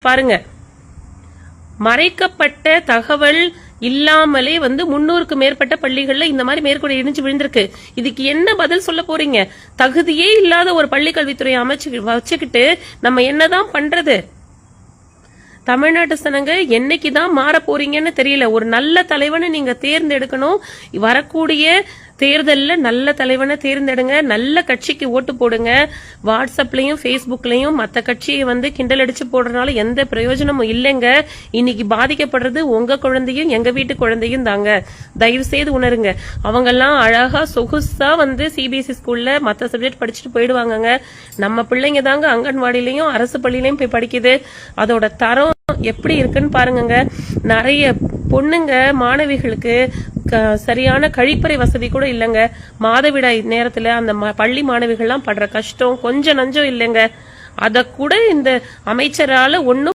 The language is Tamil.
பாருங்க, மறைக்கப்பட்ட தகவல் இல்லாமலே 300க்கு மேற்பட்ட பள்ளிகள்ல இந்த மாதிரி மேற்கூட இடிஞ்சு விழுந்திருக்கு. இதுக்கு என்ன பதில் சொல்ல போறீங்க? தகுதியே இல்லாத ஒரு பள்ளிக்கல்வித்துறை வச்சுக்கிட்டு நம்ம என்னதான் பண்றது? தமிழ்நாட்டு சனங்க என்னைக்குதான் மாற போறீங்கன்னு தெரியல. ஒரு நல்ல தலைவனை நீங்க தேர்ந்தெடுக்கணும். வரக்கூடிய தேர்தல்ல நல்ல தலைவனை தேர்ந்தெடுங்க, நல்ல கட்சிக்கு ஓட்டு போடுங்க. வாட்ஸ்அப்லயும் பேஸ்புக்லயும் மத்த கட்சியை கிண்டல் அடிச்சு போடுறதுனால எந்த பிரயோஜனமும் இல்லைங்க. இன்னைக்கு பாதிக்கப்படுறது உங்க குழந்தையும் எங்க வீட்டு குழந்தையும் தாங்க. தயவு செய்து உணருங்க. அவங்க எல்லாம் அழகா சொகுசா சிபிஎஸ்இ ஸ்கூல்ல மத்த சப்ஜெக்ட் படிச்சுட்டு போயிடுவாங்க. நம்ம பிள்ளைங்க தாங்க அங்கன்வாடியிலயும் அரசு பள்ளியிலயும் போய் படிக்குது. அதோட தரம் எப்படி இருக்குன்னு பாருங்க. நிறைய பொண்ணுங்க மாணவிகளுக்கு சரியான கழிப்பறை வசதி கூட இல்லைங்க. மாதவிடாய் நேரத்துல அந்த பள்ளி மாணவிகள்லாம் படுற கஷ்டம் கொஞ்சம் நஞ்சம் இல்லைங்க. அத கூட இந்த அமைச்சரால ஒன்னும்